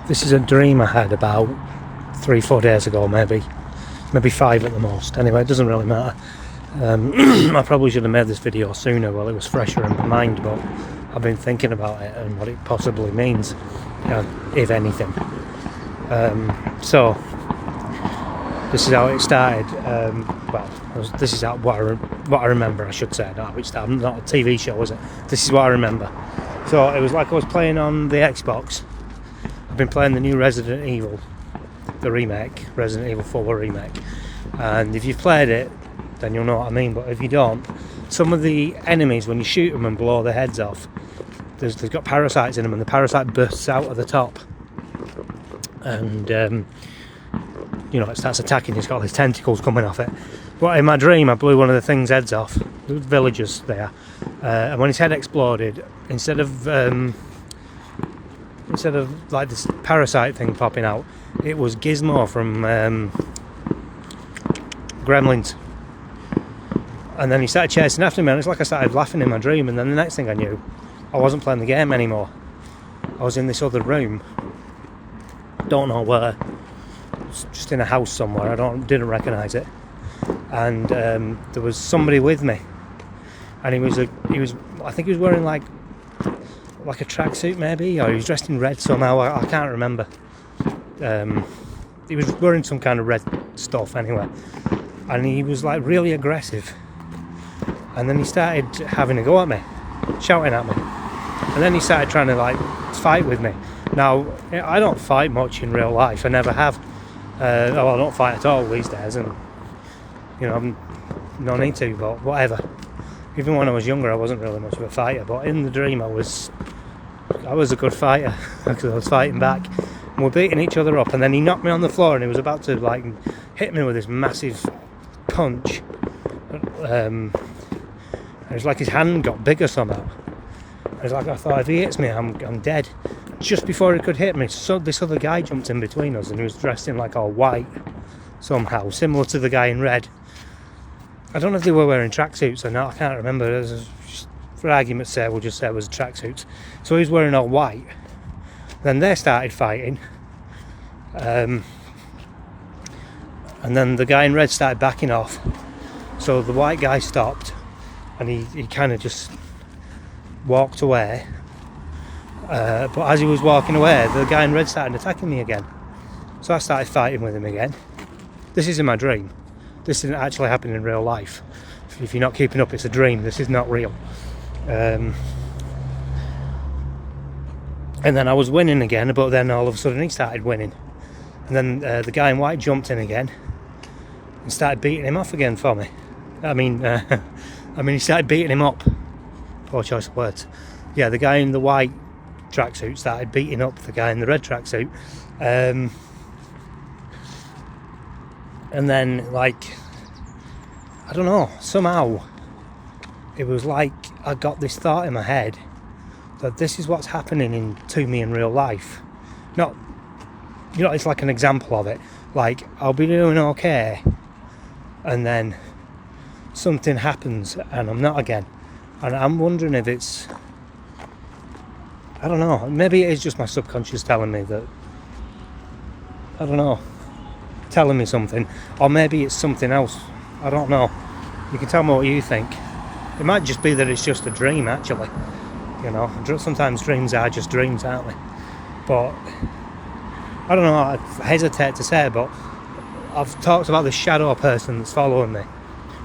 This is a dream I had about 3-4 days ago, maybe 5 at the most. Anyway, it doesn't really matter. I probably should have made this video sooner while it was fresher in my mind, but I've been thinking about it and what it possibly means, if anything. So this is how it started. This is what I remember, I should say. Not how it started. Not a TV show, is it? This is what I remember. So it was like I was playing on the Xbox. I've been playing the new Resident Evil, the remake, Resident Evil 4 remake. And if you've played it, then you'll know what I mean. But if you don't, some of the enemies, when you shoot them and blow their heads off, they've got parasites in them, and the parasite bursts out of the top. And, it starts attacking. It's got these tentacles coming off it. But in my dream, I blew one of the thing's heads off. The villagers there. And when his head exploded, instead of like this parasite thing popping out, it was Gizmo from Gremlins. And then he started chasing after me, and it's like I started laughing in my dream. And then the next thing I knew, I wasn't playing the game anymore. I was in this other room, don't know where, just in a house somewhere. Didn't recognise it. And there was somebody with me, and he was I think he was wearing like a tracksuit maybe, or he was dressed in red somehow. I can't remember. He was wearing some kind of red stuff anyway, and he was like really aggressive. And then he started having a go at me, shouting at me, and then he started trying to like fight with me. Now I don't fight much in real life. I never have. I don't fight at all these days, and I'm no need to. But whatever. Even when I was younger, I wasn't really much of a fighter. But in the dream, I was a good fighter because I was fighting back. And we're beating each other up, and then he knocked me on the floor, and he was about to like hit me with this massive punch. It was like his hand got bigger somehow. It was like I thought, if he hits me, I'm dead. Just before he could hit me, so this other guy jumped in between us, and he was dressed in like all white somehow, similar to the guy in red. I don't know if they were wearing tracksuits or not. I can't remember. For argument's sake, we'll just say it was tracksuits. So he was wearing all white. Then they started fighting. And then the guy in red started backing off. So the white guy stopped, and he kind of just walked away. But as he was walking away, the guy in red started attacking me again. So I started fighting with him again. This is in my dream. This didn't actually happen in real life. If you're not keeping up, it's a dream. This is not real. And then I was winning again, but then all of a sudden he started winning. And then the guy in white jumped in again and started beating him off again for me. He started beating him up. Poor choice of words. Yeah, the guy in the white tracksuit started beating up the guy in the red tracksuit. And then, like, I don't know, somehow it was like I got this thought in my head that this is what's happening to me in real life. Not, it's like an example of it. Like, I'll be doing okay, and then something happens and I'm not again. And I'm wondering if it's, I don't know, maybe it is just my subconscious telling me that, I don't know, telling me something, or maybe it's something else. I don't know. You can tell me what you think. It might just be that it's just a dream, actually. Sometimes dreams are just dreams, aren't they? But I don't know, I hesitate to say, but I've talked about the shadow person that's following me.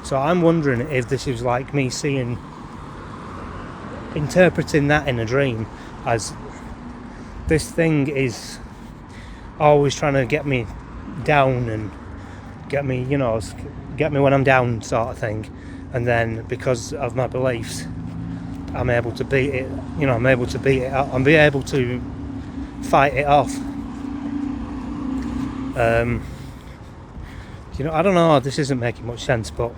So I'm wondering if this is like me interpreting that in a dream as this thing is always trying to get me down and get me when I'm down, sort of thing. And then because of my beliefs, I'm able to beat it. I'm able to beat it up. I'm able to fight it off. I don't know. This isn't making much sense, but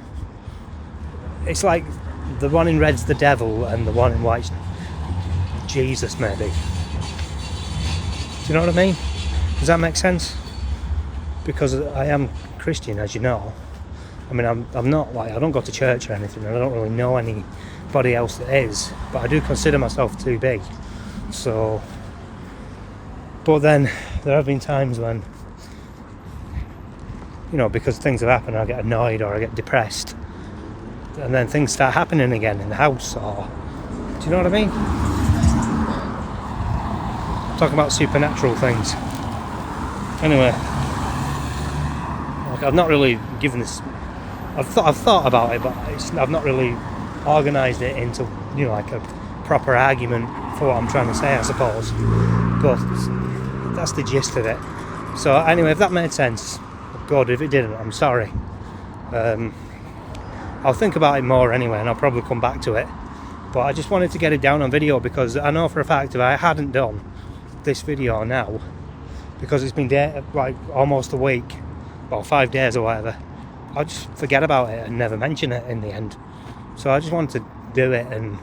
it's like the one in red's the devil and the one in white's Jesus, maybe. Do you know what I mean? Does that make sense? Because I am Christian, as you know. I mean, I'm not like, I don't go to church or anything, and I don't really know anybody else that is, but I do consider myself to be. So But then there have been times when, you know, because things have happened, I get annoyed or I get depressed, and then things start happening again in the house, or, do you know what I mean? Talking about supernatural things. Anyway, like, I've not really given this. I've thought about it, but I've not really organised it into, you know, like a proper argument for what I'm trying to say, I suppose. But that's the gist of it. So anyway, if that made sense, good. If it didn't, I'm sorry. I'll think about it more anyway, and I'll probably come back to it. But I just wanted to get it down on video, because I know for a fact if I hadn't done this video now, because it's been like almost a week, or 5 days or whatever, I'll just forget about it and never mention it in the end. So I just wanted to do it, and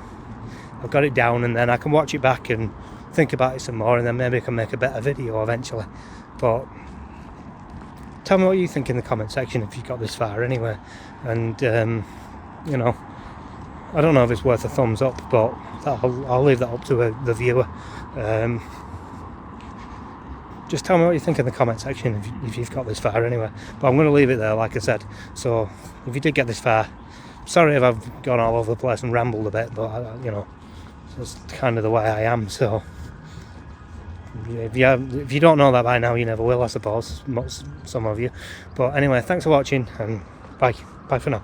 I've got it down, and then I can watch it back and think about it some more, and then maybe I can make a better video eventually. But tell me what you think in the comment section if you got this far anyway. And you know, I don't know if it's worth a thumbs up, but I'll leave that up to the viewer. Just tell me what you think in the comment section if you've got this far anyway. But I'm going to leave it there, like I said. So if you did get this far, sorry if I've gone all over the place and rambled a bit, but you know, it's kind of the way I am. So if you don't know that by now, you never will, I suppose, some of you. But anyway, thanks for watching, and bye for now.